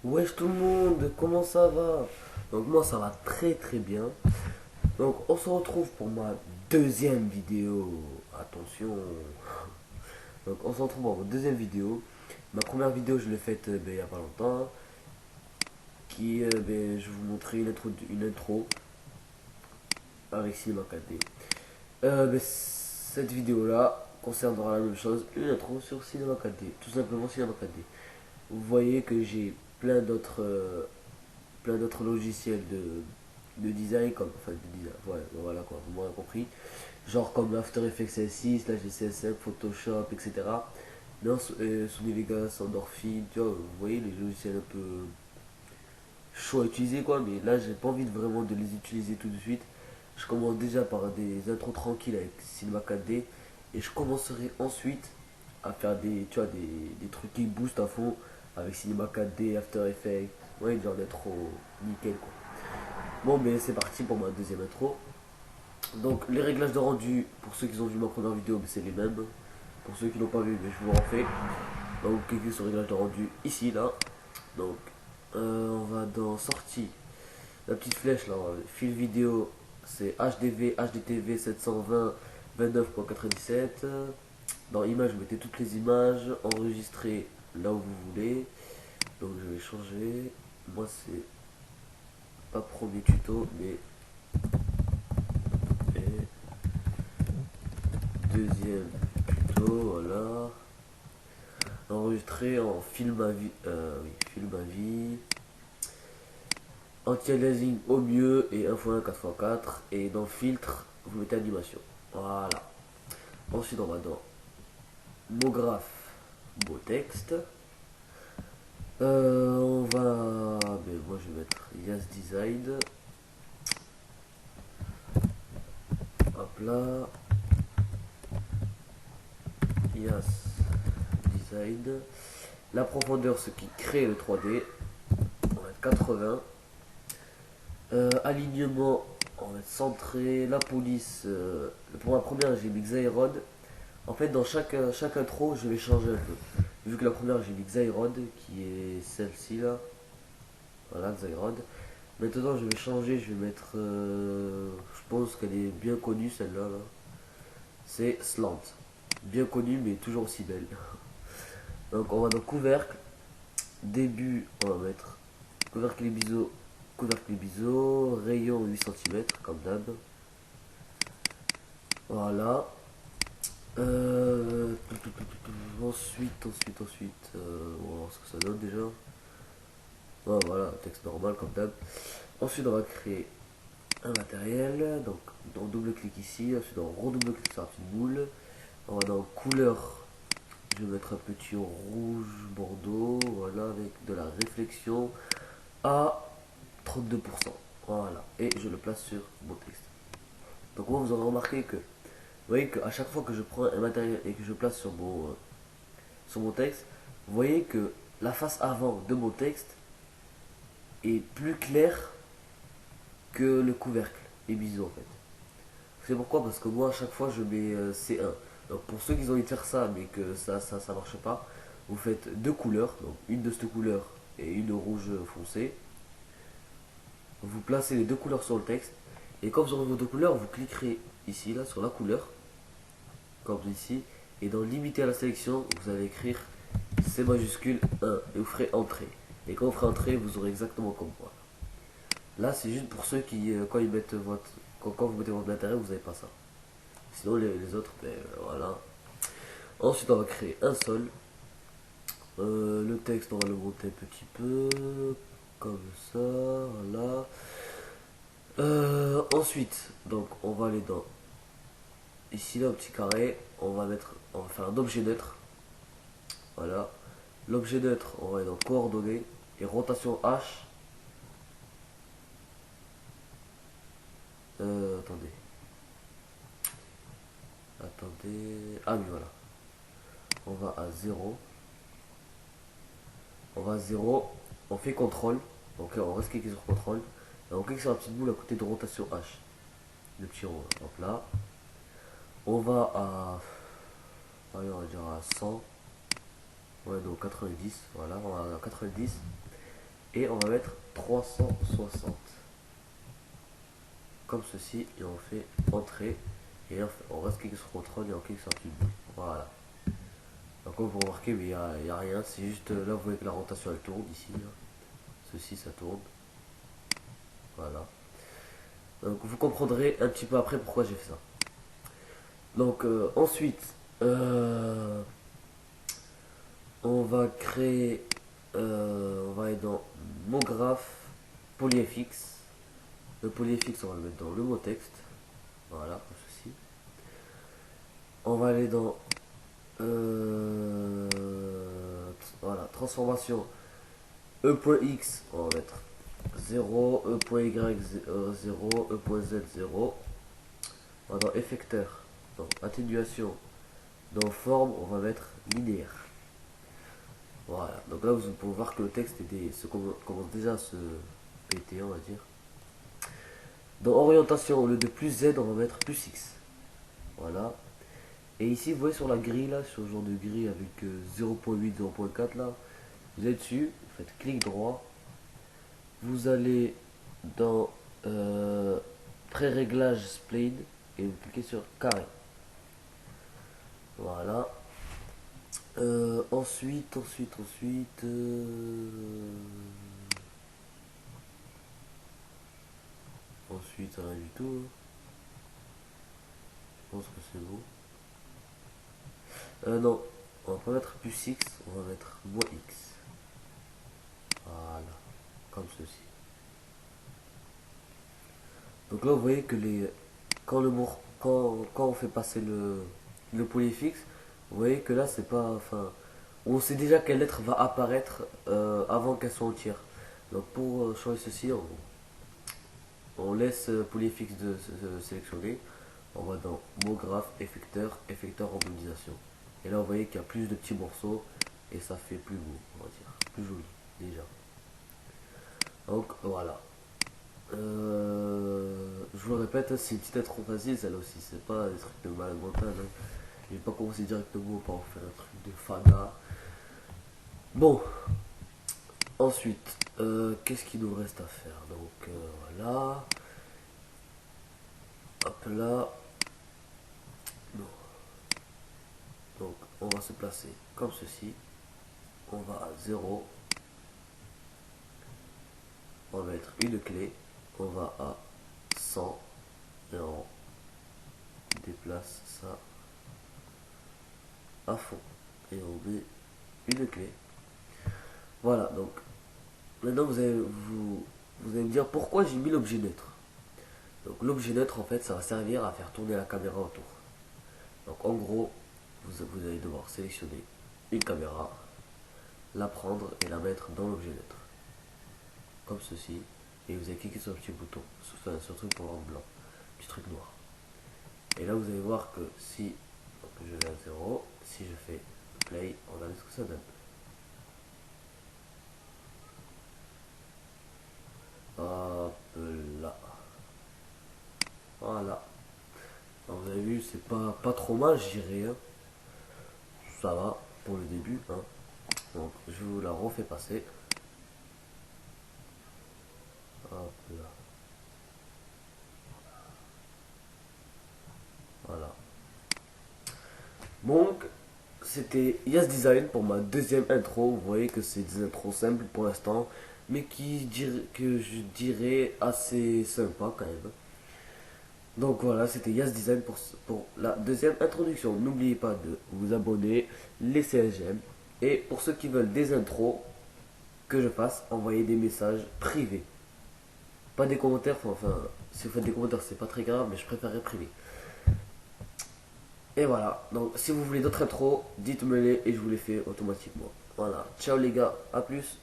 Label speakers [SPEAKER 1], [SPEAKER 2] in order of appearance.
[SPEAKER 1] Wesh tout le monde, comment ça va? Donc moi ça va très très bien. Donc on se retrouve pour ma deuxième vidéo. Attention. Donc on se retrouve pour ma deuxième vidéo. Ma première vidéo je l'ai faite il y a pas longtemps. Qui je vais vous montrer une intro avec Cinema 4D. Cette vidéo là concernera la même chose, une intro sur Cinema 4D. Tout simplement Cinema 4D. Vous voyez que j'ai plein d'autres logiciels de design comme enfin de design, voilà quoi, vous m'aurez compris, genre comme After Effects S6, la GCS5, Photoshop, etc. Non, Sony Vegas, Endorphin, tu vois, vous voyez les logiciels un peu chauds à utiliser quoi, mais là j'ai pas envie vraiment de les utiliser tout de suite. Je commence déjà par des intros tranquilles avec Cinema 4D et je commencerai ensuite à faire tu vois, des trucs qui boostent à fond avec Cinema 4D, After Effects, ouais, genre d'être au nickel quoi. Bon, mais c'est parti pour ma deuxième intro. Donc, les réglages de rendu, pour ceux qui ont vu ma première vidéo, c'est les mêmes. Pour ceux qui n'ont pas vu, mais je vous refais. Donc, cliquez sur réglage de rendu ici, là. Donc, on va dans sortie. La petite flèche, là, fil vidéo, c'est HDV, HDTV 720, 29.97. Dans images, vous mettez toutes les images. Enregistrer là où vous voulez. Donc, je vais changer. Moi, c'est pas premier tuto, mais deuxième tuto, voilà. Enregistré en film à vie. Oui, film à vie. Anti-aliasing au mieux et 1x1, 4x4. Et dans filtre, vous mettez animation. Voilà. Ensuite, on va dans mot graphe, beau texte. On va. Mais moi, je vais mettre Yas Design. Hop là. Yas Design. La profondeur, ce qui crée le 3D. On va mettre 80. Alignement, on va être centré. La police, pour ma première, j'ai mis Xairod. En fait, dans chaque intro, je vais changer un peu. Vu que la première, j'ai mis Xairod, qui est celle-ci là. Voilà, Xairod. Maintenant, je vais changer. Je vais mettre. Je pense qu'elle est bien connue celle-là. Là. C'est Slant. Bien connue, mais toujours aussi belle. Donc, on va dans couvercle. Début, on va mettre couvercle et biseau, rayon 8 cm, comme d'hab. Voilà. Ensuite, on va voir ce que ça donne déjà. Oh, voilà, texte normal comme d'hab. Ensuite, on va créer un matériel. Donc, on double-clic ici. Ensuite, on redouble-clic sur la petite boule. On va dans couleur. Je vais mettre un petit rouge bordeaux. Voilà, avec de la réflexion à 32%. Voilà. Et je le place sur mon texte. Donc, moi, vous aurez remarqué que vous voyez qu'à chaque fois que je prends un matériel et que je place sur mon texte, vous voyez que la face avant de mon texte est plus claire que le couvercle et biseau en fait. C'est pourquoi parce que moi à chaque fois je mets C1. Donc pour ceux qui ont envie de faire ça mais que ça marche pas, vous faites deux couleurs, donc une de cette couleur et une rouge foncé. Vous placez les deux couleurs sur le texte et quand vous aurez vos deux couleurs, vous cliquerez ici là sur la couleur comme ici et dans limiter à la sélection, vous allez écrire C majuscule 1 et vous ferez entrée. Et quand vous ferez entrée, vous aurez exactement comme moi. Là, c'est juste pour ceux qui, quand ils mettent quand vous mettez votre matériel, vous n'avez pas ça. Sinon, les autres, ben voilà. Ensuite, on va créer un sol. Le texte, on va le monter un petit peu, comme ça, voilà. Ensuite, donc, on va aller dans ici là, au petit carré. On va faire un objet neutre. Voilà. L'objet neutre, on va aller dans coordonnées et rotation H. Attendez. Attendez. Ah oui, voilà. On va à 0. On va à 0. On fait CTRL. Donc on reste cliqué sur CTRL. Et on clique sur la petite boule à côté de rotation H. Le petit rond. Donc là. On va à. Allez, on va dire à 100. Ouais, donc 90. Voilà, on va à 90. et on va mettre 360 comme ceci, et on fait entrée, et on reste cliquer sur contrôle et on clique sur tube. Voilà. Donc comme vous remarquez, mais il y a rien, c'est juste là vous voyez que la rotation elle tourne ici, là. Ceci ça tourne. Voilà. Donc vous comprendrez un petit peu après pourquoi j'ai fait ça. Donc ensuite, on va créer, on va aller dans mon graphe polyfx. Le polyfx on va le mettre dans le mot texte. Voilà, comme ceci. On va aller dans voilà, transformation e.x, on va mettre 0, e.y 0, e.z 0. Dans effecteur, donc atténuation, dans forme, on va mettre linéaire. Voilà, donc là vous pouvez voir que le texte commence déjà à se péter, on va dire. Dans orientation, au lieu de plus Z, on va mettre plus X. Voilà. Et ici, vous voyez sur la grille, là, sur le genre de grille avec 0.8, 0.4, là, vous êtes dessus, vous faites clic droit. Vous allez dans pré-réglage spline et vous cliquez sur carré. Voilà. Ensuite, rien du tout. Je pense que c'est bon. Non, on va pas mettre plus X, on va mettre moins X. Voilà, comme ceci. Donc là, vous voyez que quand on fait passer le polyfixe, vous voyez que là, c'est pas, enfin, on sait déjà quelle lettre va apparaître avant qu'elle soit entière. Donc pour changer ceci, on laisse polyfixe de sélectionner. On va dans mot graphe, effecteur, effecteur harmonisation. Et là, vous voyez qu'il y a plus de petits morceaux et ça fait plus beau, on va dire, plus joli déjà. Donc voilà. Je vous le répète, c'est une petite intro facile, celle aussi, c'est pas des trucs de malade mental. Hein. Je vais pas commencer directement par faire un truc de fada. Bon, ensuite, qu'est-ce qu'il nous reste à faire? Donc voilà. Hop là. Non. Donc on va se placer comme ceci. On va à 0. On va mettre une clé. On va à 100 et on déplace ça à fond et on met une clé. Voilà, donc maintenant vous allez me dire pourquoi j'ai mis l'objet neutre. Donc l'objet neutre en fait ça va servir à faire tourner la caméra autour. Donc en gros vous allez devoir sélectionner une caméra, la prendre et la mettre dans l'objet neutre comme ceci, et vous allez cliquer sur le petit bouton, sur le truc pour en blanc, petit truc noir. Et là vous allez voir que si donc, je vais à 0, si je fais play, regardez ce que ça donne. Hop là. Voilà. Alors, vous avez vu, c'est pas trop mal, je dirais. Hein. Ça va pour le début. Hein. Donc je vous la refais passer. Hop là. Voilà. Donc, c'était Yes Design pour ma deuxième intro. Vous voyez que c'est des intros simples pour l'instant, mais que je dirais assez sympa quand même. Donc voilà, c'était Yes Design pour la deuxième introduction. N'oubliez pas de vous abonner, laisser un j'aime. Et pour ceux qui veulent des intros que je fasse, envoyez des messages privés. Pas des commentaires, enfin, si vous faites des commentaires, c'est pas très grave, mais je préférerais privé. Et voilà, donc si vous voulez d'autres intros, dites-moi les et je vous les fais automatiquement. Voilà, ciao les gars, à plus.